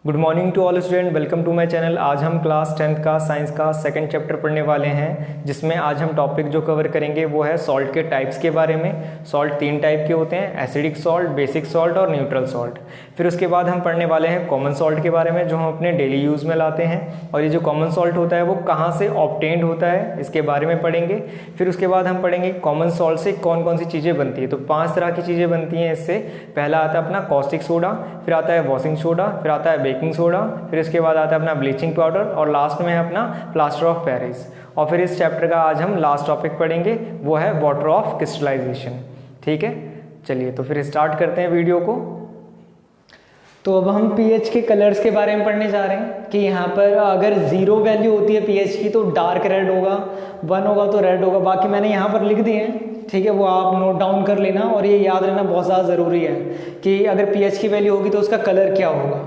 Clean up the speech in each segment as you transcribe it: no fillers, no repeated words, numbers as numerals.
Good morning to all student, welcome to my channel. आज हम class 10th का science का सेकंड चैप्टर पढ़ने वाले हैं, जिसमें आज हम टॉपिक जो कवर करेंगे वो है सॉल्ट के टाइप्स के बारे में। सॉल्ट 3 टाइप के होते हैं, एसिडिक सॉल्ट, बेसिक सॉल्ट और न्यूट्रल सॉल्ट। फिर उसके बाद हम पढ़ने वाले हैं कॉमन सॉल्ट के बारे में, जो हम अपने डेली यूज़ में लाते हैं। और ये जो कॉमन सॉल्ट होता है वो कहाँ से ऑब्टेन्ड होता है, इसके बारे में पढ़ेंगे। फिर उसके बाद हम पढ़ेंगे कॉमन सॉल्ट से कौन कौन सी चीज़ें बनती है। तो 5 तरह की चीज़ें बनती हैं इससे। पहला आता है अपना कॉस्टिक सोडा, फिर आता है वॉशिंग सोडा, फिर आता है बेकिंग सोडा, फिर इसके बाद आता है अपना ब्लीचिंग पाउडर और लास्ट में है अपना प्लास्टर ऑफ पेरिस। और फिर इस चैप्टर का आज हम लास्ट टॉपिक पढ़ेंगे, वो है वाटर ऑफ क्रिस्टलाइजेशन। ठीक है, चलिए तो फिर स्टार्ट करते हैं वीडियो को। तो अब हम पीएच के कलर्स के बारे में पढ़ने जा रहे हैं कि यहाँ पर अगर 0 वैल्यू होती है पीएच की तो डार्क रेड होगा, 1 होगा तो रेड होगा। बाकी मैंने यहाँ पर लिख दिए हैं, ठीक है, वो आप नोट डाउन कर लेना। और ये याद रहना बहुत ज़्यादा ज़रूरी है कि अगर पीएच की वैल्यू होगी तो उसका कलर क्या होगा।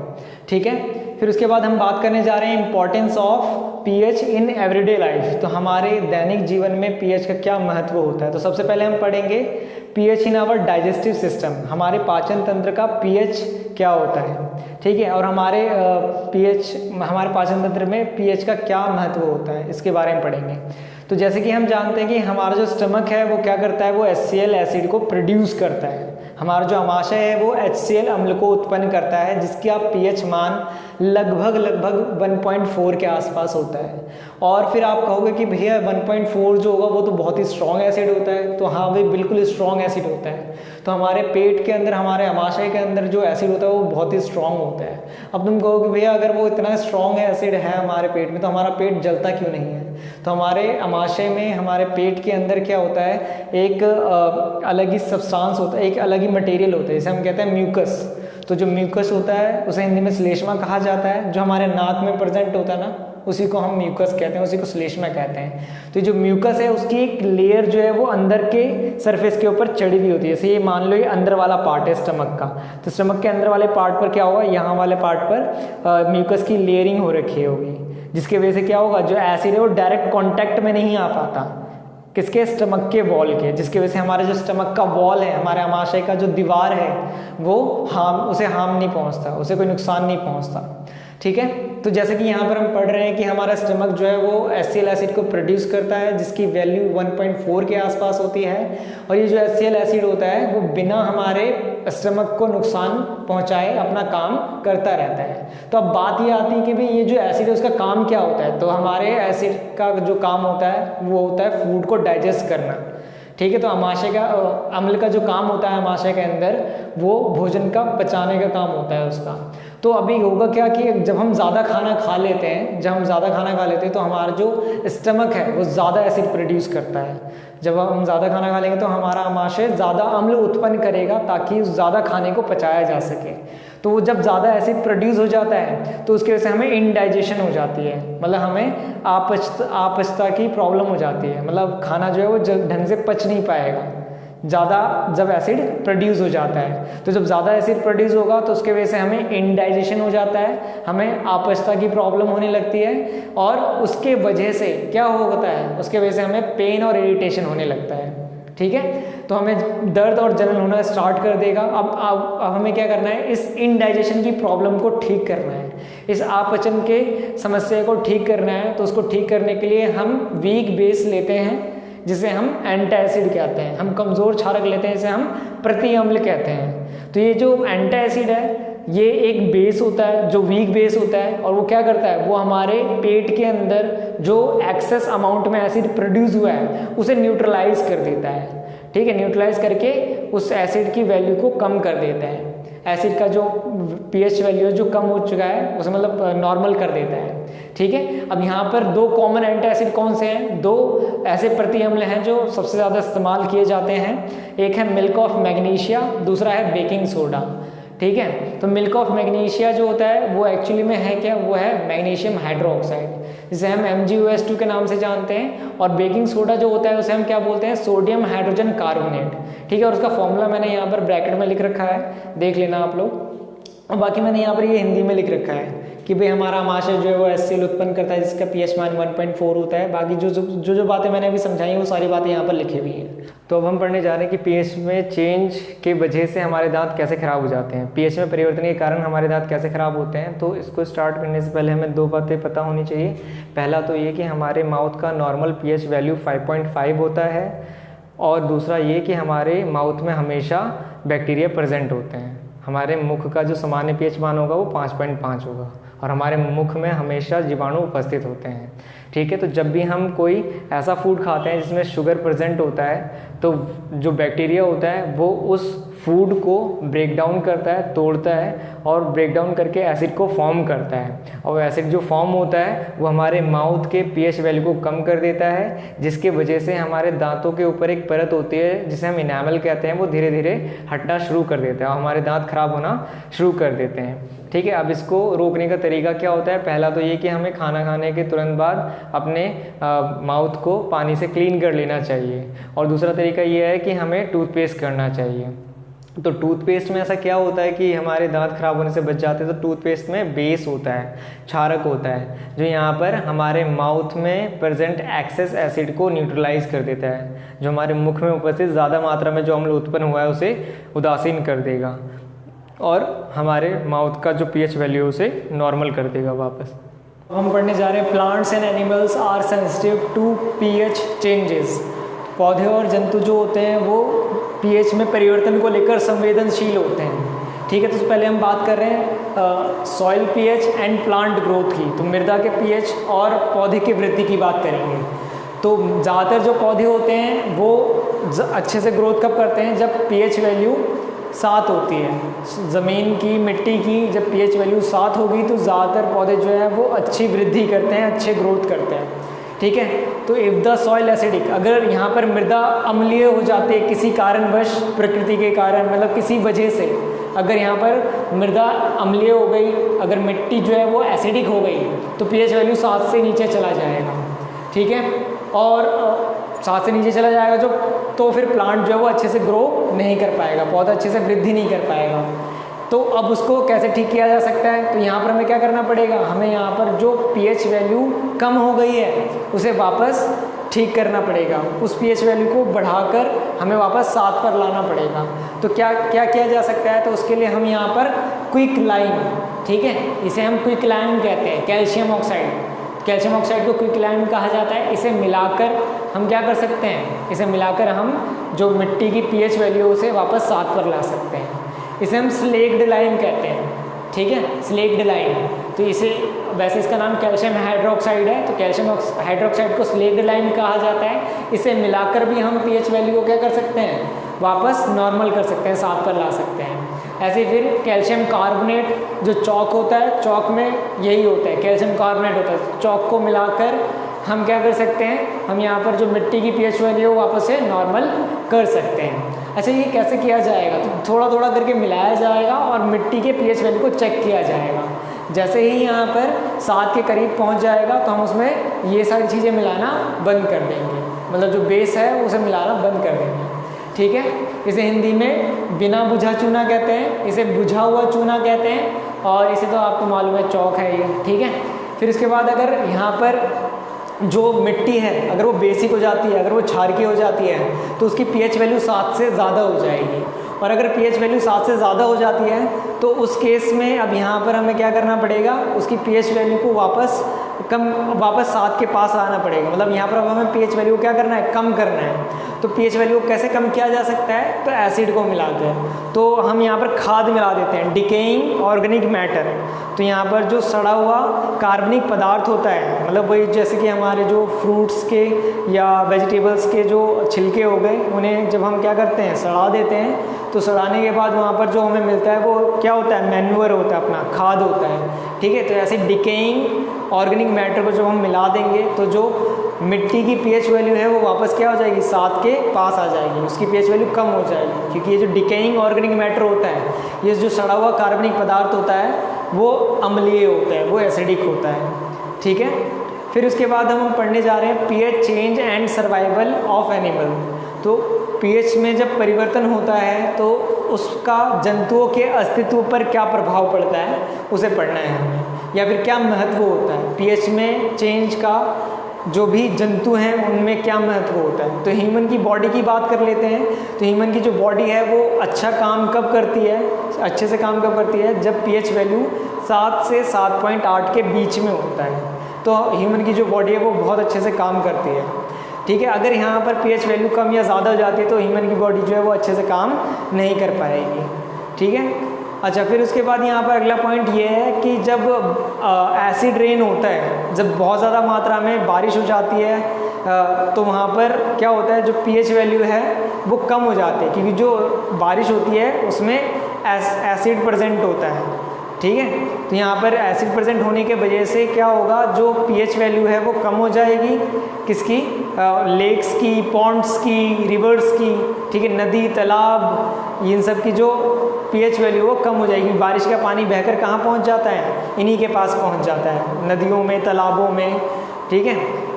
ठीक है, फिर उसके बाद हम बात करने जा रहे हैं importance of pH in everyday life. तो हमारे दैनिक जीवन में पीएच का क्या महत्व होता है। तो सबसे पहले हम पढ़ेंगे pH in our digestive system, हमारे पाचन तंत्र का पीएच क्या होता है। ठीक है, और हमारे पाचन तंत्र में पीएच का क्या महत्व होता है, इसके बारे में पढ़ेंगे। तो जैसे कि हम जानते हैं कि हमारा जो स्टमक है वो क्या करता है, वो HCl एसिड को प्रोड्यूस करता है। हमारा जो अमाशय है वो HCl अम्ल को उत्पन्न करता है, जिसकी आप पीएच मान लगभग 1.4 के आसपास होता है। और फिर आप कहोगे कि भैया 1.4 जो होगा वो तो बहुत ही स्ट्रॉन्ग एसिड होता है। तो हाँ भाई, बिल्कुल स्ट्रॉन्ग एसिड होता है। तो हमारे पेट के अंदर, हमारे अमाशय के अंदर जो एसिड होता है वो बहुत ही स्ट्रॉन्ग होता है। अब तुम कहोगे भैया अगर वो इतना स्ट्रॉन्ग एसिड है हमारे पेट में तो हमारा पेट जलता क्यों नहीं है। तो हमारे अमाशय में, हमारे पेट के अंदर क्या होता है, एक अलग ही सब्सटेंस होता है, एक अलग ही मटेरियल होता है, जिसे हम कहते हैं म्यूकस। तो जो म्यूकस होता है उसे हिंदी में श्लेष्मा कहा जाता है। जो हमारे नाक में प्रेजेंट होता है ना, उसी को हम म्यूकस कहते हैं, उसी को श्लेष्मा कहते हैं। तो जो म्यूकस है उसकी एक लेयर जो है वो अंदर के सरफेस के ऊपर चढ़ी हुई होती है। जैसे ये मान लो ये अंदर वाला पार्ट है स्टमक का, तो स्टमक के अंदर वाले पार्ट पर क्या होगा, यहाँ वाले पार्ट पर म्यूकस की लेयरिंग हो रखी होगी, जिसकी वजह से क्या होगा, जो एसिड है वो डायरेक्ट कॉन्टैक्ट में नहीं आ पाता किसके, स्टमक के वॉल के, जिसकी वजह से हमारे जो स्टमक का वॉल है, हमारे अमाशय का जो दीवार है वो उसे हार्म नहीं पहुंचता, उसे कोई नुकसान नहीं पहुंचता। ठीक है, तो जैसे कि यहाँ पर हम पढ़ रहे हैं कि हमारा स्टमक जो है वो HCl एसिड को प्रोड्यूस करता है, जिसकी वैल्यू 1.4 के आसपास होती है। और ये जो HCl एसिड होता है वो बिना हमारे स्टमक को नुकसान पहुंचाए अपना काम करता रहता है। तो अब बात ये आती है कि भाई ये जो एसिड है उसका काम क्या होता है। तो हमारे एसिड का जो काम होता है वो होता है फूड को डाइजेस्ट करना। ठीक है, तो अमाशय का अम्ल का जो काम होता है अमाशय के अंदर, वो भोजन का पचाने का काम होता है उसका। तो अभी होगा क्या कि जब हम ज़्यादा खाना खा लेते हैं, तो हमारा जो स्टमक है वो ज़्यादा एसिड प्रोड्यूस करता है। जब हम ज़्यादा खाना खा लेंगे तो हमारा अमाशय ज़्यादा अम्ल उत्पन्न करेगा ताकि उस ज़्यादा खाने को पचाया जा सके। तो वो जब ज़्यादा एसिड प्रोड्यूस हो जाता है तो उसकी वजह से हमें इनडाइजेशन हो जाती है, मतलब हमें अपचता की प्रॉब्लम हो जाती है। मतलब खाना जो है वो ढंग से पच नहीं पाएगा, ज़्यादा जब एसिड प्रोड्यूस हो जाता है। तो जब ज़्यादा एसिड प्रोड्यूस होगा तो उसके वजह से हमें इनडाइजेशन हो जाता है, हमें अपचता की प्रॉब्लम होने लगती है। और उसके वजह से क्या होता है, उसके वजह से हमें पेन और इरिटेशन होने लगता है। ठीक है, तो हमें दर्द और जलन होना स्टार्ट कर देगा। अब हमें क्या करना है, इस इनडाइजेशन की प्रॉब्लम को ठीक करना है, इस अपचन के समस्या को ठीक करना है। तो उसको ठीक करने के लिए हम वीक बेस लेते हैं, जिसे हम एंटासिड कहते हैं। हम कमज़ोर क्षारक लेते हैं, जिसे हम प्रति अम्ल कहते हैं। तो ये जो एंटासिड है ये एक बेस होता है जो वीक बेस होता है, और वो क्या करता है, वो हमारे पेट के अंदर जो एक्सेस अमाउंट में एसिड प्रोड्यूस हुआ है उसे न्यूट्रलाइज कर देता है। ठीक है, न्यूट्रलाइज करके उस एसिड की वैल्यू को कम कर देता है। एसिड का जो पीएच वैल्यू है जो कम हो चुका है उसे मतलब नॉर्मल कर देता है। ठीक है, अब यहाँ पर 2 कॉमन एंटासिड कौन से हैं, 2 ऐसे प्रति अम्ल हैं जो सबसे ज़्यादा इस्तेमाल किए जाते हैं। एक है मिल्क ऑफ मैग्नीशिया, दूसरा है बेकिंग सोडा। ठीक है, तो मिल्क ऑफ मैग्नीशिया जो होता है वो एक्चुअली में है क्या, वो है मैग्नीशियम हाइड्रोक्साइड, जिसे हम MgOH2 के नाम से जानते हैं। और बेकिंग सोडा जो होता है उसे हम क्या बोलते हैं, सोडियम हाइड्रोजन कार्बोनेट। ठीक है, और उसका फॉर्मूला मैंने यहाँ पर ब्रैकेट में लिख रखा है, देख लेना आप लोग। और बाकी मैंने यहाँ पर ये हिंदी में लिख रखा है कि भाई हमारा आमाशय जो है वो HCl उत्पन्न करता है जिसका pH मान 1.4 होता है। बाकी जो बातें मैंने अभी समझाई वो सारी बातें यहाँ पर लिखी हुई हैं। तो अब हम पढ़ने जा रहे हैं कि pH में चेंज के वजह से हमारे दांत कैसे ख़राब हो जाते हैं, pH में परिवर्तन के कारण हमारे दांत कैसे ख़राब होते हैं। तो इसको स्टार्ट करने से पहले हमें दो बातें पता होनी चाहिए। पहला तो ये कि हमारे माउथ का नॉर्मल pH वैल्यू 5.5 होता है, और दूसरा ये कि हमारे माउथ में हमेशा बैक्टीरिया प्रेजेंट होते हैं। हमारे मुख का जो सामान्य pH मान होगा वो 5.5 होगा, और हमारे मुख में हमेशा जीवाणु उपस्थित होते हैं। ठीक है, तो जब भी हम कोई ऐसा फूड खाते हैं जिसमें शुगर प्रेजेंट होता है, तो जो बैक्टीरिया होता है वो उस फूड को ब्रेक डाउन करता है, तोड़ता है, और ब्रेक डाउन करके एसिड को फॉर्म करता है। और एसिड जो फॉर्म होता है वो हमारे माउथ के pH वैल्यू को कम कर देता है, जिसके वजह से हमारे दांतों के ऊपर एक परत होती है जिसे हम इनामल कहते हैं, वो धीरे धीरे हटना शुरू कर देता है और हमारे दांत खराब होना शुरू कर देते हैं। ठीक है, अब इसको रोकने का तरीका क्या होता है? पहला तो ये कि हमें खाना खाने के तुरंत बाद अपने माउथ को पानी से क्लीन कर लेना चाहिए, और दूसरा तरीका ये है कि हमें टूथपेस्ट करना चाहिए। तो टूथपेस्ट में ऐसा क्या होता है कि हमारे दांत खराब होने से बच जाते हैं। तो टूथपेस्ट में बेस होता है, क्षारक होता है, जो यहाँ पर हमारे माउथ में प्रेजेंट एक्सेस एसिड को न्यूट्रलाइज कर देता है, जो हमारे मुख में उपस्थित ज़्यादा मात्रा में जो अम्ल उत्पन्न हुआ है उसे उदासीन कर देगा, और हमारे माउथ का जो pH वैल्यू है उसे नॉर्मल कर देगा वापस। हम पढ़ने जा रहे हैं plants and animals are sensitive to pH changes. पौधे और जंतु जो होते हैं वो pH में परिवर्तन को लेकर संवेदनशील होते हैं। ठीक है, तो पहले हम बात कर रहे हैं soil pH and plant growth की। तो मृदा के pH और पौधे की वृद्धि की बात करेंगे। तो ज़्यादातर जो पौधे होते हैं वो अच्छे से ग्रोथ कब करते हैं? जब pH वैल्यू 7 होती है। ज़मीन की, मिट्टी की जब pH वैल्यू 7 होगी तो ज़्यादातर पौधे जो है वो अच्छी वृद्धि करते हैं, अच्छे ग्रोथ करते हैं। ठीक है, तो इफ़ द सॉइल एसिडिक, अगर यहाँ पर मृदा अम्लीय हो जाती है किसी कारणवश, प्रकृति के कारण, मतलब किसी वजह से अगर यहाँ पर मृदा अम्लीय हो गई, अगर मिट्टी जो है वो एसिडिक हो गई, तो pH वैल्यू 7 से नीचे चला जाएगा। ठीक है, और 7 से नीचे चला जाएगा जो, तो फिर प्लांट जो है वो अच्छे से ग्रो नहीं कर पाएगा, पौधा अच्छे से वृद्धि नहीं कर पाएगा। तो अब उसको कैसे ठीक किया जा सकता है? तो यहाँ पर हमें क्या करना पड़ेगा? हमें यहाँ पर जो pH वैल्यू कम हो गई है उसे वापस ठीक करना पड़ेगा, उस pH वैल्यू को बढ़ाकर हमें वापस 7 पर लाना पड़ेगा। तो क्या क्या किया जा सकता है? तो उसके लिए हम यहाँ पर क्विक लाइम, ठीक है, इसे हम क्विक लाइम कहते हैं, कैल्शियम ऑक्साइड। कैल्शियम ऑक्साइड को क्विक लाइम कहा जाता है। इसे मिलाकर हम क्या कर सकते हैं? इसे मिलाकर हम जो मिट्टी की pH वैल्यू उसे वापस 7 पर ला सकते हैं। इसे हम स्लेक्ड लाइम कहते हैं। ठीक है, स्लेक्ड लाइम। तो इसे, वैसे इसका नाम कैल्शियम हाइड्रोक्साइड है, तो कैल्शियम हाइड्रोक्साइड को स्लेक्ड लाइम कहा जाता है। इसे मिलाकर भी हम pH वैल्यू को क्या कर सकते हैं? वापस नॉर्मल कर सकते हैं, 7 पर ला सकते हैं। ऐसे फिर कैल्शियम कार्बोनेट जो चौक होता है, चौक में यही होता है, कैल्शियम कार्बोनेट होता है। चौक को मिलाकर हम क्या कर सकते हैं? हम यहाँ पर जो मिट्टी की pH वैल्यू वापस से नॉर्मल कर सकते हैं। अच्छा, ये कैसे किया जाएगा? तो थोड़ा थोड़ा करके मिलाया जाएगा और मिट्टी के pH वैल्यू को चेक किया जाएगा। जैसे ही यहाँ पर 7 के करीब पहुँच जाएगा तो हम उसमें ये सारी चीज़ें मिलाना बंद कर देंगे, मतलब जो बेस है उसे मिलाना बंद कर देंगे। ठीक है, इसे हिंदी में बिना बुझा चूना कहते हैं, इसे बुझा हुआ चूना कहते हैं, और इसे तो आपको मालूम है चौक है ये। ठीक है, फिर इसके बाद अगर यहाँ पर जो मिट्टी है अगर वो बेसिक हो जाती है, अगर वो क्षारकीय हो जाती है, तो उसकी pH वैल्यू 7 से ज़्यादा हो जाएगी। और अगर pH वैल्यू 7 से ज़्यादा हो जाती है तो उस केस में अब यहाँ पर हमें क्या करना पड़ेगा? उसकी pH वैल्यू को वापस 7 के पास लाना पड़ेगा। मतलब यहाँ पर अब हमें pH वैल्यू को क्या करना है? कम करना है। तो pH वैल्यू को कैसे कम किया जा सकता है? तो एसिड को मिलाकर। तो हम यहाँ पर खाद मिला देते हैं, डिकेइंग ऑर्गेनिक मैटर। तो यहाँ पर जो सड़ा हुआ कार्बनिक पदार्थ होता है, मतलब वही जैसे कि हमारे जो फ्रूट्स के या वेजिटेबल्स के जो छिलके हो गए, उन्हें जब हम क्या करते हैं? सड़ा देते हैं। तो सड़ाने के बाद वहाँ पर जो हमें मिलता है वो क्या होता है? मैन्यूअर होता है, अपना खाद होता है। ठीक है, तो ऐसे डिकेइंग ऑर्गेनिक मैटर को जब हम मिला देंगे तो जो मिट्टी की pH वैल्यू है वो वापस क्या हो जाएगी? 7 के पास आ जाएगी, उसकी pH वैल्यू कम हो जाएगी। क्योंकि ये जो डिकेइंग ऑर्गेनिक मैटर होता है, ये जो सड़ा हुआ कार्बनिक पदार्थ होता है वो अम्लीय होता है, वो एसिडिक होता है। ठीक है, फिर उसके बाद हम पढ़ने जा रहे हैं pH change and survival of animal. तो पीएच में जब परिवर्तन होता है तो उसका जंतुओं के अस्तित्व पर क्या प्रभाव पड़ता है उसे पढ़ना है हमें, या फिर क्या महत्व होता है पीएच में चेंज का, जो भी जंतु हैं उनमें क्या महत्व होता है। तो ह्यूमन की बॉडी की बात कर लेते हैं। तो ह्यूमन की जो बॉडी है वो अच्छा काम कब करती है, अच्छे से काम कब करती है, जब पीएच वैल्यू 7 से 7.8 के बीच में होता है, तो ह्यूमन की जो बॉडी है वो बहुत अच्छे से काम करती है। ठीक है, अगर यहाँ पर पीएच वैल्यू कम या ज़्यादा हो जाती है तो ह्यूमन की बॉडी जो है वो अच्छे से काम नहीं कर पाएगी। ठीक है, अच्छा, फिर उसके बाद यहाँ पर अगला पॉइंट ये है कि जब एसिड रेन होता है, जब बहुत ज़्यादा मात्रा में बारिश हो जाती है तो वहाँ पर क्या होता है, जो पीएच वैल्यू है वो कम हो जाती है, क्योंकि जो बारिश होती है उसमें एसिड प्रेजेंट होता है। ठीक है, तो यहाँ पर एसिड प्रेजेंट होने के वजह से क्या होगा, जो पीएच वैल्यू है वो कम हो जाएगी, किसकी, लेक्स की, पॉन्ड्स की, रिवर्स की। ठीक है, नदी, तालाब, इन सब की जो पीएच वैल्यू वो कम हो जाएगी। बारिश का पानी बहकर कहाँ पहुँच जाता है, इन्हीं के पास पहुँच जाता है, नदियों में, तालाबों में। ठीक है,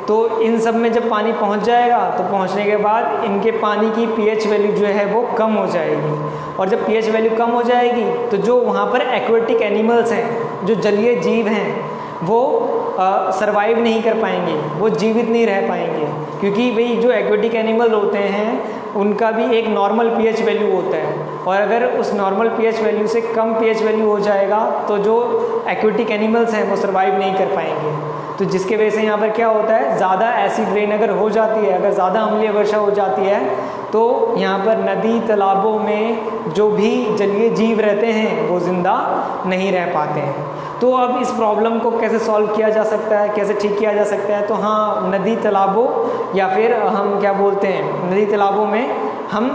तो इन सब में जब पानी पहुंच जाएगा तो पहुंचने के बाद इनके पानी की पीएच वैल्यू जो है वो कम हो जाएगी, और जब पीएच वैल्यू कम हो जाएगी तो जो वहाँ पर एक्वेटिक एनिमल्स हैं, जो जलीय जीव हैं, वो सरवाइव नहीं कर पाएंगे, वो जीवित नहीं रह पाएंगे, क्योंकि भाई जो एक्वेटिक एनिमल होते हैं उनका भी एक नॉर्मल पीएच वैल्यू होता है, और अगर उस नॉर्मल पीएच वैल्यू से कम पीएच वैल्यू हो जाएगा तो जो एक्वेटिक एनिमल्स हैं वो सरवाइव नहीं कर पाएंगे। तो जिसके वजह से यहाँ पर क्या होता है, ज़्यादा एसिड रेन अगर हो जाती है, अगर ज़्यादा अम्लीय वर्षा हो जाती है तो यहाँ पर नदी, तालाबों में जो भी जलीय जीव रहते हैं वो ज़िंदा नहीं रह पाते हैं। तो अब इस प्रॉब्लम को कैसे सॉल्व किया जा सकता है, कैसे ठीक किया जा सकता है, तो हाँ, नदी, तालाबों या फिर हम क्या बोलते हैं, नदी तालाबों में हम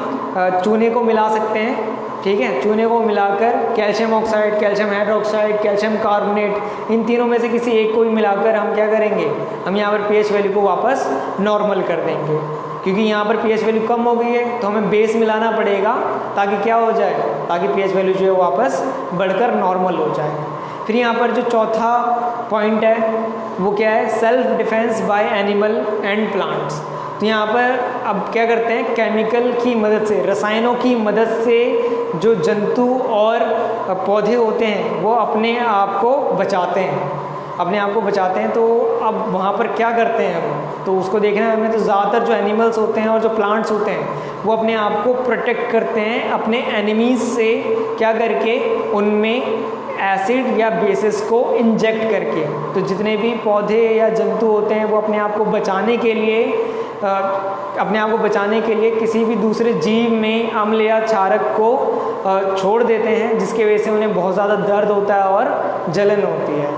चूने को मिला सकते हैं। ठीक है, चूने को मिलाकर calcium oxide, calcium hydroxide, calcium carbonate, इन तीनों में से किसी एक को भी मिलाकर हम क्या करेंगे, हम यहाँ पर पीएच वैल्यू को वापस नॉर्मल कर देंगे, क्योंकि यहाँ पर पीएच वैल्यू कम हो गई है तो हमें बेस मिलाना पड़ेगा ताकि क्या हो जाए, ताकि पीएच वैल्यू जो है वापस बढ़कर नॉर्मल हो जाए। फिर यहाँ पर जो चौथा पॉइंट है वो क्या है, self defence bye animal and plants. तो यहाँ पर अब क्या करते हैं, केमिकल की मदद से, रसायनों की मदद से जो जंतु और पौधे होते हैं वो अपने आप को बचाते हैं, अपने आप को बचाते हैं। तो अब वहाँ पर क्या करते हैं वो, तो उसको देखना है हमें। तो ज़्यादातर जो एनिमल्स होते हैं और जो प्लांट्स होते हैं वो अपने आप को प्रोटेक्ट करते हैं अपने एनिमीज़ से, क्या करके, उनमें एसिड या बेसिस को इंजेक्ट करके। तो जितने भी पौधे या जंतु होते हैं वो अपने आप को बचाने के लिए किसी भी दूसरे जीव में अम्ल या क्षारक को छोड़ देते हैं, जिसके वजह से उन्हें बहुत ज़्यादा दर्द होता है और जलन होती है।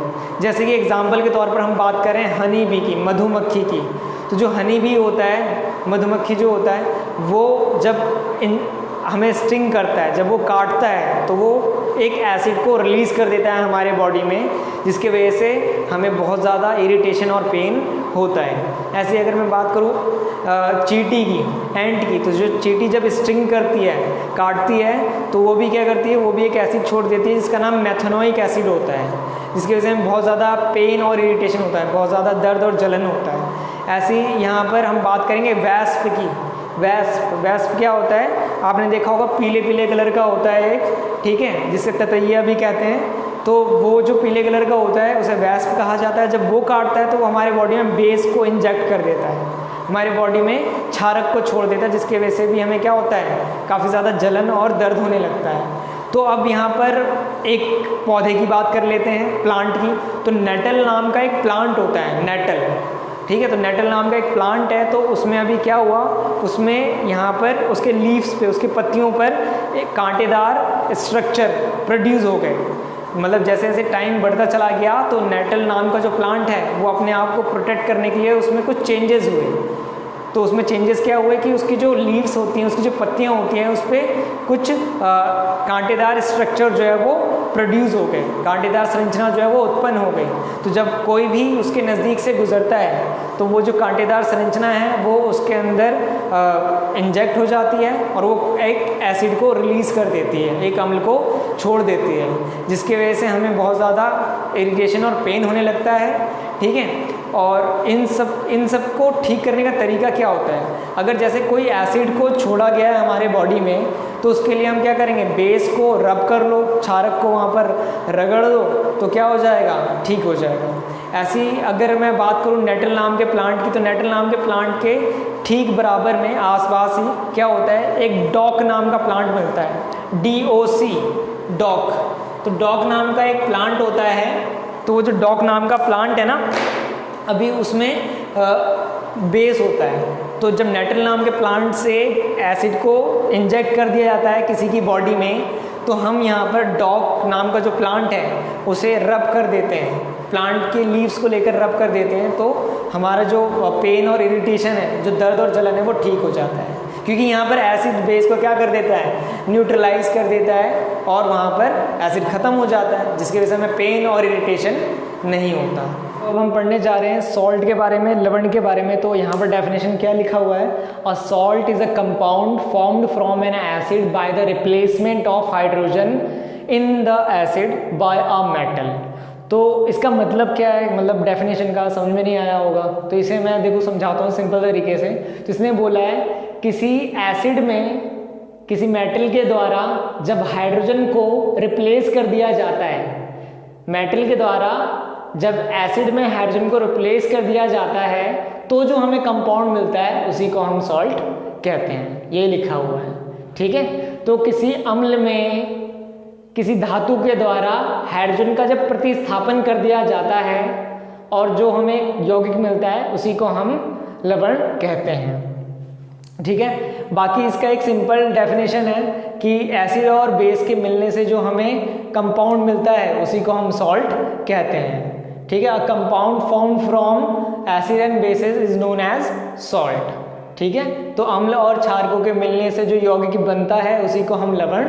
जैसे कि एग्जाम्पल के तौर पर हम बात करें हनी बी की, मधुमक्खी की। तो जो हनी बी होता है, मधुमक्खी जो होता है, वो जब हमें स्टिंग करता है, जब वो काटता है तो वो एक एसिड को रिलीज़ कर देता है हमारे बॉडी में, जिसके वजह से हमें बहुत ज़्यादा इरिटेशन और पेन होता है। ऐसे अगर मैं बात करूँ चींटी की, एंट की, तो जो चींटी जब स्टिंग करती है, काटती है, तो वो भी क्या करती है, वो भी एक एसिड छोड़ देती है जिसका नाम मेथनोइक एसिड होता है, जिसकी वजह से हमें बहुत ज़्यादा पेन और इरिटेशन होता है, बहुत ज़्यादा दर्द और जलन होता है। ऐसे ही यहाँ पर हम बात करेंगे वैस्प की। वैस्प क्या होता है, आपने देखा होगा पीले पीले कलर का होता है एक, ठीक है, जिसे ततैया भी कहते हैं। तो वो जो पीले कलर का होता है उसे वैस्प कहा जाता है। जब वो काटता है तो वो हमारे बॉडी में बेस को इंजेक्ट कर देता है, हमारे बॉडी में क्षारक को छोड़ देता है, जिसकी वजह से भी हमें क्या होता है, काफ़ी ज़्यादा जलन और दर्द होने लगता है। तो अब यहाँ पर एक पौधे की बात कर लेते हैं, प्लांट की। तो नेटल नाम का एक प्लांट होता है, नेटल, ठीक है। तो नेटल नाम का एक प्लांट है। तो उसमें अभी क्या हुआ, उसमें यहाँ पर उसके लीव्स पे, उसके पत्तियों पर एक कांटेदार स्ट्रक्चर प्रोड्यूस हो गए। मतलब जैसे जैसे टाइम बढ़ता चला गया तो नेटल नाम का जो प्लांट है वो अपने आप को प्रोटेक्ट करने के लिए उसमें कुछ चेंजेस हुए। तो उसमें चेंजेस क्या हुए कि उसकी जो लीव्स होती हैं, उसकी जो पत्तियाँ होती हैं, उस पर कुछ कांटेदार स्ट्रक्चर जो है वो प्रोड्यूस हो गए, कांटेदार संरचना जो है वो उत्पन्न हो गई। तो जब कोई भी उसके नज़दीक से गुजरता है तो वो जो कांटेदार संरचना है वो उसके अंदर इंजेक्ट हो जाती है और वो एक एसिड को रिलीज़ कर देती है, एक अम्ल को छोड़ देती है, जिसकी वजह से हमें बहुत ज़्यादा इरिटेशन और पेन होने लगता है। ठीक है, और इन सब को ठीक करने का तरीका क्या होता है? अगर जैसे कोई एसिड को छोड़ा गया है हमारे बॉडी में, तो उसके लिए हम क्या करेंगे, बेस को रब कर लो, क्षारक को वहाँ पर रगड़ दो, तो क्या हो जाएगा, ठीक हो जाएगा। ऐसी अगर मैं बात करूँ नेटल नाम के प्लांट की, तो नेटल नाम के प्लांट के ठीक बराबर में आसपास ही क्या होता है, एक डॉक नाम का प्लांट मिलता है, DOC, डॉक। तो डॉक नाम का एक प्लांट होता है, तो वो जो डॉक नाम का प्लांट है ना, अभी उसमें बेस होता है। तो जब नेटल नाम के प्लांट से एसिड को इंजेक्ट कर दिया जाता है किसी की बॉडी में, तो हम यहाँ पर डॉक नाम का जो प्लांट है उसे रब कर देते हैं, प्लांट के लीव्स को लेकर रब कर देते हैं, तो हमारा जो पेन और इरिटेशन है, जो दर्द और जलन है, वो ठीक हो जाता है। क्योंकि यहाँ पर एसिड बेस को क्या कर देता है, न्यूट्रलाइज कर देता है, और वहाँ पर एसिड ख़त्म हो जाता है, जिसकी वजह से हमें पेन और इरिटेशन नहीं होता। तो अब हम पढ़ने जा रहे हैं सॉल्ट के बारे में, लवण के बारे में। तो यहाँ पर डेफिनेशन क्या लिखा हुआ है, a salt is a compound formed from N acid by the replacement of hydrogen in the acid by a metal. तो इसका मतलब क्या है, मतलब डेफिनेशन का समझ में नहीं आया होगा, तो इसे मैं देखो समझाता हूँ सिंपल तरीके से। तो इसने बोला है किसी एसिड में किसी मेटल के द्वारा जब हाइड्रोजन को रिप्लेस कर दिया जाता है, मेटल के द्वारा जब एसिड में हाइड्रोजन को रिप्लेस कर दिया जाता है, तो जो हमें कंपाउंड मिलता है उसी को हम सॉल्ट कहते हैं, ये लिखा हुआ है। ठीक है, तो किसी अम्ल में किसी धातु के द्वारा हाइड्रोजन का जब प्रतिस्थापन कर दिया जाता है और जो हमें यौगिक मिलता है उसी को हम लवण कहते हैं। ठीक है, बाकी इसका एक सिंपल डेफिनेशन है कि एसिड और बेस के मिलने से जो हमें कंपाउंड मिलता है उसी को हम सॉल्ट कहते हैं। ठीक है, a compound form from acid and bases is known as salt. ठीक है, तो अम्ल और क्षारकों के मिलने से जो यौगिक बनता है उसी को हम लवण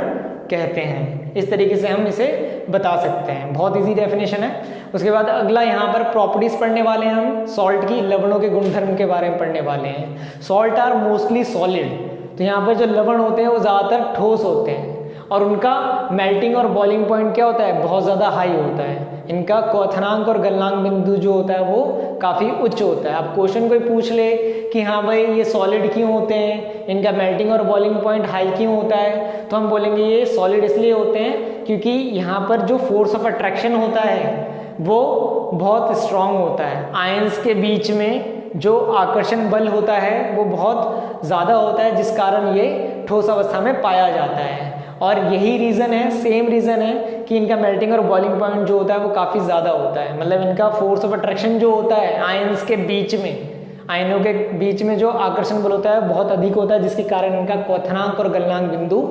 कहते हैं। इस तरीके से हम इसे बता सकते हैं, बहुत इजी डेफिनेशन है। उसके बाद अगला यहाँ पर प्रॉपर्टीज पढ़ने वाले हैं हम सॉल्ट की, लवणों के गुणधर्म के बारे में पढ़ने वाले हैं। सॉल्ट आर मोस्टली सॉलिड, तो यहाँ पर जो लवण होते हैं वो ज़्यादातर ठोस होते हैं, और उनका मेल्टिंग और बॉइलिंग पॉइंट क्या होता है, बहुत ज़्यादा हाई होता है। इनका क्वथनांक और गलनांक बिंदु जो होता है वो काफ़ी उच्च होता है। अब क्वेश्चन कोई पूछ ले कि हाँ भाई ये सॉलिड क्यों होते हैं, इनका मेल्टिंग और बॉइलिंग पॉइंट हाई क्यों होता है, तो हम बोलेंगे ये सॉलिड इसलिए होते हैं क्योंकि यहाँ पर जो फोर्स ऑफ अट्रैक्शन होता है वो बहुत स्ट्रांग होता है। आयंस के बीच में जो आकर्षण बल होता है वो बहुत ज़्यादा होता है, जिस कारण ये ठोस अवस्था में पाया जाता है। और यही रीज़न है, सेम रीज़न है कि इनका मेल्टिंग और बॉइलिंग पॉइंट जो होता है वो काफ़ी ज़्यादा होता है। मतलब इनका फोर्स ऑफ अट्रैक्शन जो होता है आयंस के बीच में, आयनों के बीच में जो आकर्षण बल होता है बहुत अधिक होता है, जिसके कारण इनका क्वथनांक और गलनांक बिंदु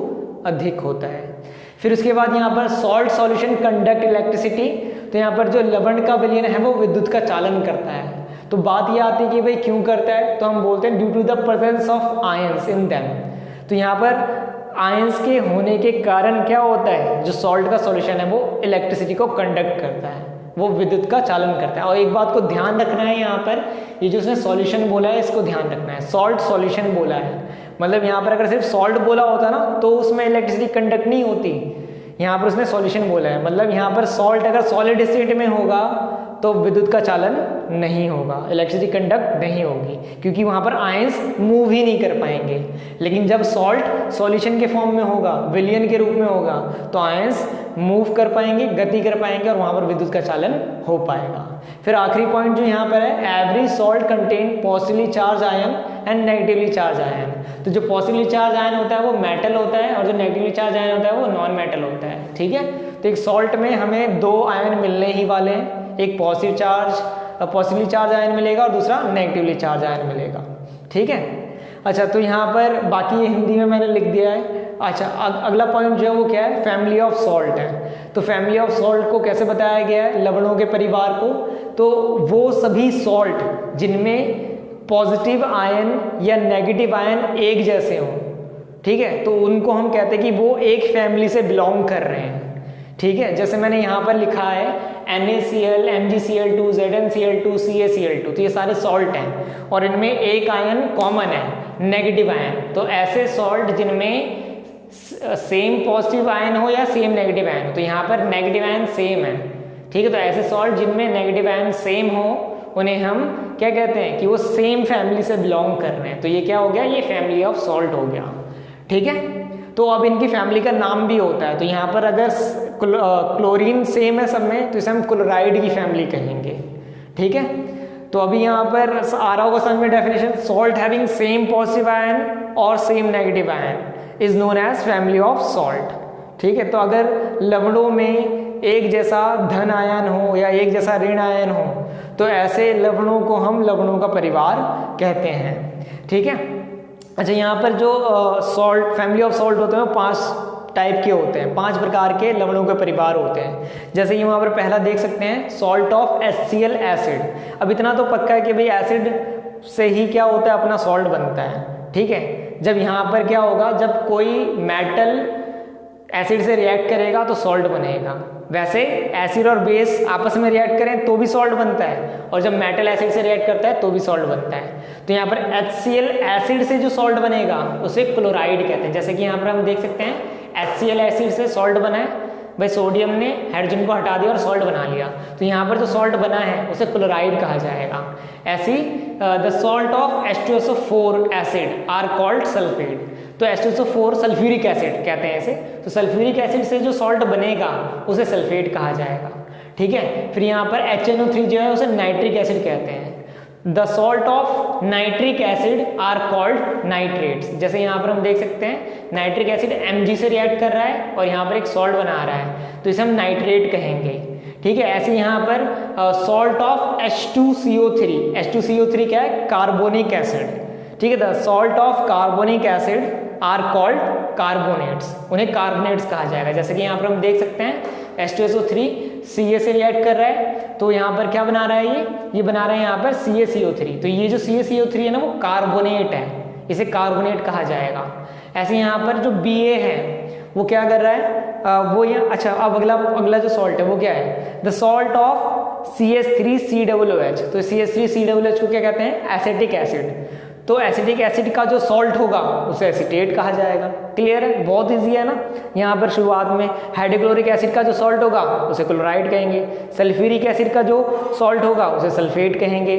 अधिक होता है। फिर उसके बाद यहाँ पर सॉल्ट सॉल्यूशन कंडक्ट इलेक्ट्रिसिटी, तो यहाँ पर जो लवण का विलयन है वो विद्युत का चालन करता है। तो बात ये आती है कि भाई क्यों करता है, तो हम बोलते हैं due to the presence of ions in them. तो यहाँ पर आयंस के होने के कारण क्या होता है, जो सॉल्ट का सॉल्यूशन है वो इलेक्ट्रिसिटी को कंडक्ट करता है, वो विद्युत का चालन करता है। और एक बात को ध्यान रखना है, यहाँ पर ये जो उसने सॉल्यूशन बोला है इसको ध्यान रखना है, सॉल्ट सॉल्यूशन बोला है। मतलब यहाँ पर अगर सिर्फ सॉल्ट बोला होता ना तो उसमें इलेक्ट्रिसिटी कंडक्ट नहीं होती, यहाँ पर उसने सॉल्यूशन बोला है। मतलब यहाँ पर सॉल्ट अगर सॉलिड स्टेट में होगा तो विद्युत का चालन नहीं होगा, इलेक्ट्रिसिटी कंडक्ट नहीं होगी, क्योंकि वहाँ पर आयंस मूव ही नहीं कर पाएंगे। लेकिन जब सॉल्ट सॉल्यूशन के फॉर्म में होगा, विलयन के रूप में होगा, तो आयंस मूव कर पाएंगे, गति कर पाएंगे, और वहाँ पर विद्युत का चालन हो पाएगा। फिर आखिरी पॉइंट जो यहाँ पर है, every salt contain positively charge ion and negatively charge ion. तो जो पॉजिटिवली चार्ज आयन होता है वो मेटल होता है, और जो नेगेटिवली चार्ज आयन होता है वो नॉन मेटल होता है। ठीक है, तो एक सॉल्ट में हमें दो आयन मिलने ही वाले हैं, एक पॉजिटिवली चार्ज आयन मिलेगा और दूसरा नेगेटिवली चार्ज आयन मिलेगा। ठीक है, अच्छा तो यहाँ पर बाकी ये हिंदी में मैंने लिख दिया है। अच्छा अगला पॉइंट जो है वो क्या है, फैमिली ऑफ सॉल्ट है। तो फैमिली ऑफ सॉल्ट को कैसे बताया गया है, लवणों के परिवार को, तो वो सभी सॉल्ट जिनमें पॉजिटिव आयन या नेगेटिव आयन एक जैसे हों, ठीक है, तो उनको हम कहते हैं कि वो एक फैमिली से बिलोंग कर रहे हैं। ठीक है, जैसे मैंने यहाँ पर लिखा है NaCl, MgCl2, ZnCl2, CaCl2, तो ये सारे सॉल्ट हैं और इनमें एक आयन कॉमन है, नेगेटिव आयन। तो ऐसे सॉल्ट जिनमें सेम पॉजिटिव आयन हो या सेम नेगेटिव आयन हो, तो यहाँ पर नेगेटिव आयन सेम है, ठीक है। तो ऐसे सॉल्ट जिनमें नेगेटिव आयन सेम हो उन्हें हम क्या कहते हैं कि वो सेम फैमिली से बिलोंग कर रहे हैं, तो ये क्या हो गया, ये फैमिली ऑफ सॉल्ट हो गया, ठीक है। तो अब इनकी फैमिली का नाम भी होता है, तो यहाँ पर अगर क्लोरीन सेम है सब में तो इसे हम क्लोराइड की फैमिली कहेंगे, ठीक है। तो अभी यहाँ पर आ रहा होगा समझ में definition, salt having same positive ion और same negative ion is known as family of salt, ठीक है। तो अगर लवणों में एक जैसा धन आयन हो या एक जैसा ऋण आयन हो तो ऐसे लवणों को हम लवणों का परिवार कहते हैं, ठीक है। अच्छा, यहाँ पर जो सॉल्ट फैमिली ऑफ सॉल्ट होते हैं वो 5 टाइप के होते हैं, 5 प्रकार के लवणों के परिवार होते हैं। जैसे कि वहाँ पर पहला देख सकते हैं सॉल्ट ऑफ HCl एसिड। अब इतना तो पक्का है कि भाई एसिड से ही क्या होता है, अपना सॉल्ट बनता है, ठीक है। जब यहाँ पर क्या होगा, जब कोई मेटल एसिड से रिएक्ट करेगा तो सॉल्ट बनेगा। वैसे एसिड और बेस आपस में रिएक्ट करें तो भी सॉल्ट बनता है, और जब मेटल एसिड से रिएक्ट करता है तो भी सॉल्ट बनता है। तो यहाँ पर HCl एसिड से जो सॉल्ट बनेगा उसे क्लोराइड कहते हैं। जैसे कि यहाँ पर हम देख सकते हैं HCl एसिड से सॉल्ट बना है, भाई सोडियम ने हाइड्रोजन को हटा दिया और सॉल्ट बना लिया, तो यहाँ पर जो सॉल्ट बना है उसे क्लोराइड कहा जाएगा। ऐसी the salt of H2SO4 acid are called sulphate. तो H2SO4 सल्फ्यूरिक एसिड कहते हैं इसे, तो सल्फ्यूरिक एसिड से जो सॉल्ट बनेगा उसे सल्फेट कहा जाएगा, ठीक है। फिर यहाँ पर HNO3 जो है उसे नाइट्रिक एसिड कहते हैं। The salt of nitric acid are called nitrates. जैसे यहाँ पर हम देख सकते हैं नाइट्रिक एसिड Mg से रिएक्ट कर रहा है और यहाँ पर एक सॉल्ट बना रहा है, तो इसे हम नाइट्रेट कहेंगे, ठीक है। ऐसे यहाँ पर सॉल्ट ऑफ H2CO3, H2CO3 क्या है, कार्बोनिक एसिड, ठीक है। The salt of carbonic acid are called carbonates, उन्हें कार्बोनेट्स कहा जाएगा। जैसे कि यहाँ पर हम देख सकते हैं H2SO3 Ca से रिएक्ट कर रहा है, तो यहाँ पर क्या बना रहा है, ये बना रहा है यहाँ पर CaCO3, तो ये जो CaCO3 है ना वो कार्बोनेट है, इसे कार्बोनेट कहा जाएगा। ऐसे यहाँ पर जो Ba है वो क्या कर रहा है, वो यहाँ, अच्छा अब अगला जो सॉल्ट है वो क्या है, द सॉल्ट ऑफ CH3COOH। तो CH3COOH को क्या कहते हैं, एसिटिक एसिड। तो एसिटिक एसिड का जो सॉल्ट होगा उसे एसीटेट कहा जाएगा। क्लियर है, बहुत इजी है ना। यहाँ पर शुरुआत में हाइड्रोक्लोरिक एसिड का जो सॉल्ट होगा उसे क्लोराइड कहेंगे, सल्फ्यूरिक एसिड का जो सॉल्ट होगा उसे सल्फेट कहेंगे,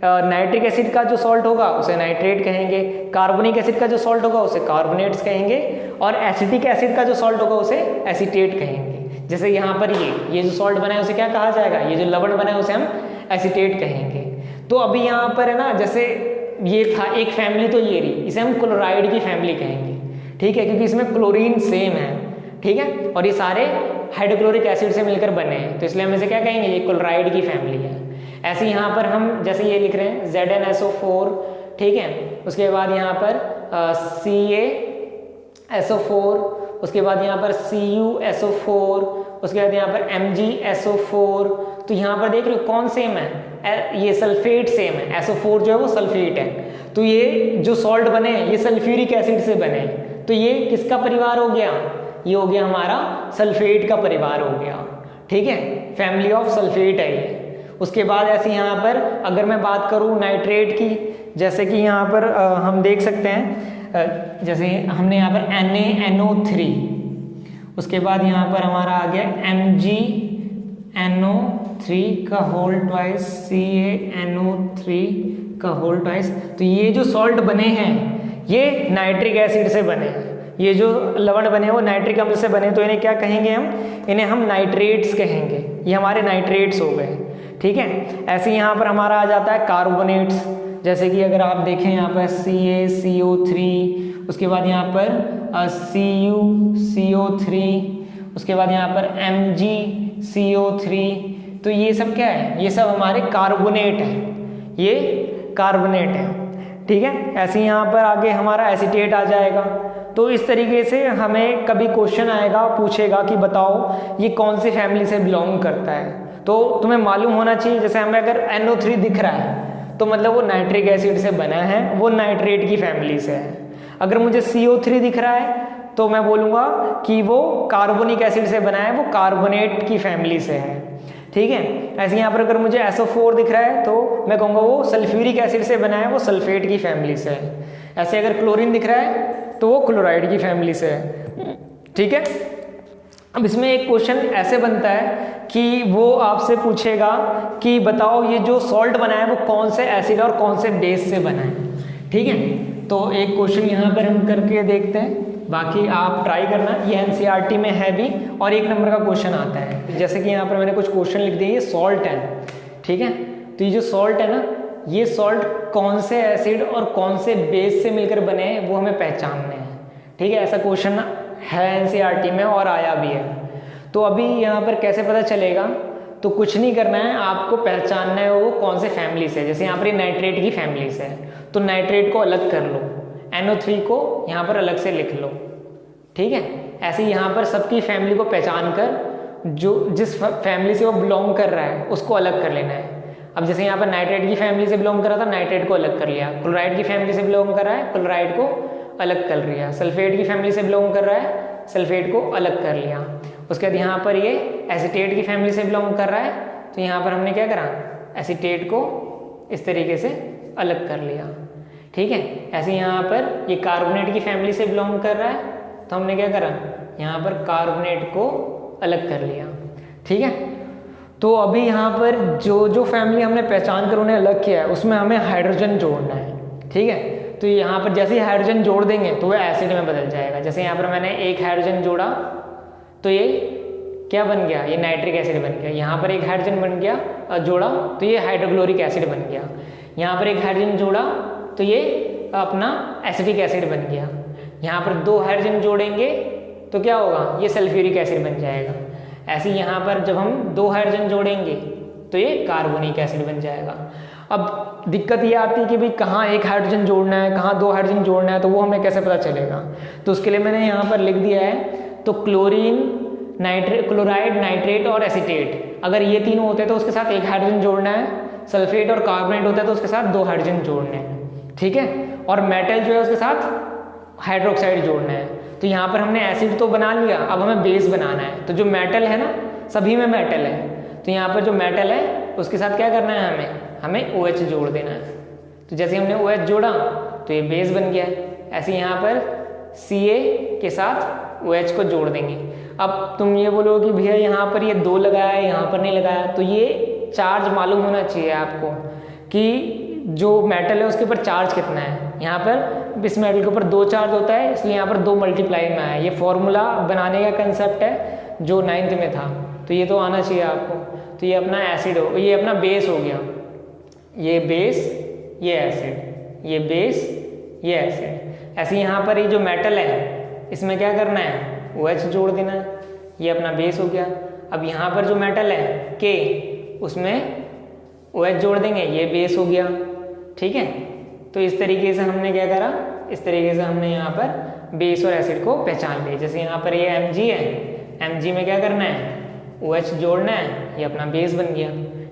नाइट्रिक एसिड का जो सॉल्ट होगा उसे नाइट्रेट कहेंगे, कार्बोनिक एसिड का जो सॉल्ट होगा उसे कार्बोनेट्स कहेंगे, और एसिटिक एसिड का जो सॉल्ट होगा उसे एसीटेट कहेंगे। जैसे यहाँ पर ये जो सॉल्ट बना है उसे क्या कहा जाएगा, ये जो लवण बना है उसे हम एसीटेट कहेंगे। तो अभी यहाँ पर है ना, जैसे ये था एक फैमिली, तो ये रही, इसे हम क्लोराइड की फैमिली कहेंगे, ठीक है, क्योंकि इसमें क्लोरीन सेम है, ठीक है, और ये सारे हाइड्रोक्लोरिक एसिड से मिलकर बने हैं, तो इसलिए हम इसे क्या कहेंगे, ये क्लोराइड की फैमिली है। ऐसे यहाँ पर हम जैसे ये लिख रहे हैं ZnSO4, ठीक है, उसके बाद यहाँ पर CaSO4, उसके बाद यहाँ पर CuSO4, उसके बाद यहाँ पर MgSO4। तो यहाँ पर देख रहे हो कौन सेम है, ये सल्फेट सेम है, SO4 जो है वो सल्फेट है। तो ये जो सॉल्ट बने ये सल्फ्यूरिक एसिड से बने, तो ये किसका परिवार हो गया, ये हो गया हमारा सल्फेट का परिवार हो गया, ठीक है, फैमिली ऑफ सल्फेट है ये। उसके बाद ऐसे यहाँ पर अगर मैं बात करूँ नाइट्रेट की, जैसे कि यहाँ पर हम देख सकते हैं, जैसे हमने यहाँ पर NaNO3, उसके बाद यहाँ पर हमारा आ गया MgNO3 का होल ट्वाइस, CaNO3 का होल ट्वाइस। तो ये जो सॉल्ट बने हैं ये नाइट्रिक एसिड से बने, ये जो लवण बने वो नाइट्रिक अम्ल से बने, तो इन्हें क्या कहेंगे इन्हें हम नाइट्रेट्स कहेंगे, ये हमारे नाइट्रेट्स हो गए, ठीक है। ऐसे यहाँ पर हमारा आ जाता है कार्बोनेट्स, जैसे कि अगर आप देखें यहाँ पर CaCO3, उसके बाद यहाँ पर CuCO3, उसके बाद यहाँ पर MgCO3। तो ये सब क्या है, ये सब हमारे कार्बोनेट है, ये कार्बोनेट है, ठीक है। ऐसे यहाँ पर आगे हमारा एसीटेट आ जाएगा। तो इस तरीके से हमें कभी क्वेश्चन आएगा, पूछेगा कि बताओ ये कौन सी फैमिली से बिलोंग करता है, तो तुम्हें मालूम होना चाहिए। जैसे हमें अगर NO3 दिख रहा है तो मतलब वो नाइट्रिक एसिड से बना है, वो नाइट्रेट की फैमिली से है। अगर मुझे CO3 दिख रहा है तो मैं बोलूँगा कि वो कार्बोनिक एसिड से बना है, वो कार्बोनेट की फैमिली से है, ठीक है। ऐसे यहाँ पर अगर मुझे SO4 दिख रहा है तो मैं कहूँगा वो सल्फ्यूरिक एसिड से बना है, वो सल्फेट की फैमिली से है। ऐसे अगर क्लोरीन दिख रहा है तो वो क्लोराइड की फैमिली से है। ठीक है। अब इसमें एक क्वेश्चन ऐसे बनता है कि वो आपसे पूछेगा कि बताओ ये जो सॉल्ट बना है वो कौन से एसिड और कौन से बेस से बना है। ठीक है, तो एक क्वेश्चन यहाँ पर हम करके देखते हैं, बाकी आप ट्राई करना, ये एनसीईआरटी में है भी और 1 नंबर का क्वेश्चन आता है। जैसे कि यहाँ पर मैंने कुछ क्वेश्चन लिख दिए, ये सॉल्ट है, ठीक है। तो ये जो सॉल्ट है ना, ये सॉल्ट कौन से एसिड और कौन से बेस से मिलकर बने हैं वो हमें पहचानने हैं। ठीक है, ऐसा क्वेश्चन है एनसीईआरटी में और आया भी है। तो अभी यहाँ पर कैसे पता चलेगा, तो कुछ नहीं करना है, आपको पहचानना है वो कौन से फैमिली से। जैसे यहाँ पर नाइट्रेट की फैमिली से है तो नाइट्रेट को अलग कर लो, NO3 को यहाँ पर अलग से लिख लो। ठीक है, ऐसे यहाँ पर सबकी फैमिली को पहचान कर जो जिस फैमिली से वो बिलोंग कर रहा है उसको अलग कर लेना है। अब जैसे यहाँ पर नाइट्रेट की फैमिली से बिलोंग कर रहा था, नाइट्रेट को अलग कर लिया। क्लोराइड की फैमिली से बिलोंग कर रहा है, क्लोराइड को अलग कर लिया। सल्फेट की फैमिली से बिलोंग कर रहा है, सल्फेट को अलग कर लिया। उसके बाद यहाँ पर ये एसीटेट की फैमिली से बिलोंग कर रहा है तो यहाँ पर हमने क्या करा, एसीटेट को इस तरीके से अलग कर लिया। ठीक है, ऐसे यहाँ पर ये कार्बोनेट की फैमिली से बिलोंग कर रहा है तो हमने क्या करा, यहाँ पर कार्बोनेट को अलग कर लिया। ठीक है, तो अभी यहाँ पर जो फैमिली हमने पहचान कर उन्हें अलग किया है उसमें हमें हाइड्रोजन जोड़ना है। ठीक है, तो यहाँ पर जैसे ही हाइड्रोजन जोड़ देंगे तो वह एसिड में बदल जाएगा। जैसे यहाँ पर मैंने एक हाइड्रोजन जोड़ा तो ये क्या बन गया, ये नाइट्रिक एसिड बन गया। यहाँ पर एक हाइड्रोजन बन गया जोड़ा तो ये हाइड्रोक्लोरिक एसिड बन गया। यहाँ पर एक हाइड्रोजन जोड़ा तो ये अपना एसिटिक एसिड बन गया। यहाँ पर 2 हाइड्रोजन जोड़ेंगे तो क्या होगा, ये सल्फ्यूरिक एसिड बन जाएगा। ऐसे यहाँ पर जब हम 2 हाइड्रोजन जोड़ेंगे तो ये कार्बोनिक एसिड बन जाएगा। अब दिक्कत ये आती है कि भाई कहाँ एक हाइड्रोजन जोड़ना है, कहाँ 2 हाइड्रोजन जोड़ना है, तो वो हमें कैसे पता चलेगा। तो उसके लिए मैंने यहाँ पर लिख दिया है, तो क्लोरीन, क्लोराइड, नाइट्रेट और एसीटेट, अगर ये तीनों होते हैं तो उसके साथ 1 हाइड्रोजन जोड़ना है। सल्फेट और कार्बोनेट होता है तो उसके साथ 2 हाइड्रोजन जोड़ने हैं। ठीक है, और मेटल जो है उसके साथ हाइड्रोक्साइड जोड़ना है। तो यहाँ पर हमने एसिड तो बना लिया, अब हमें बेस बनाना है। तो जो मेटल है ना, सभी में मेटल है, तो यहाँ पर जो मेटल है उसके साथ क्या करना है, हमें OH जोड़ देना है। तो जैसे हमने OH जोड़ा तो ये बेस बन गया। ऐसे यहाँ पर Ca के साथ OH को जोड़ देंगे। अब तुम ये बोलो कि भैया यहाँ पर ये 2 लगाया है, यहाँ पर नहीं लगाया, तो ये चार्ज मालूम होना चाहिए आपको कि जो मेटल है उसके ऊपर चार्ज कितना है। यहाँ पर इस मेटल के ऊपर 2 चार्ज होता है, इसलिए यहाँ पर 2 मल्टीप्लाई में आया। ये फॉर्मूला बनाने का कंसेप्ट है जो 9th में था, तो ये तो आना चाहिए आपको। तो ये अपना एसिड हो, ये अपना बेस हो गया, ये बेस, ये एसिड, ये बेस, ये एसिड। ऐसे यहाँ पर ये जो मेटल है इसमें क्या करना है, OH जोड़ देना है, ये अपना बेस हो गया। अब यहाँ पर जो मेटल है K, उसमें OH जोड़ देंगे, ये बेस हो गया। ठीक है, तो इस तरीके से हमने क्या करा, इस तरीके से हमने यहाँ पर बेस और एसिड को पहचान लिया। जैसे यहाँ पर ये Mg है, Mg में क्या करना है, OH जोड़ना है, ये अपना बेस बन गया।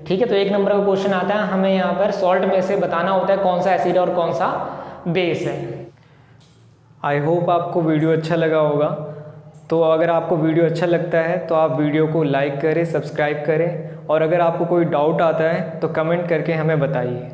ठीक है, तो 1 नंबर का क्वेश्चन आता है, हमें यहाँ पर सॉल्ट में से बताना होता है कौन सा एसिड और कौन सा बेस है। आई होप आपको वीडियो अच्छा लगा होगा। तो अगर आपको वीडियो अच्छा लगता है तो आप वीडियो को लाइक करें, सब्सक्राइब करें, और अगर आपको कोई डाउट आता है तो कमेंट करके हमें बताइए।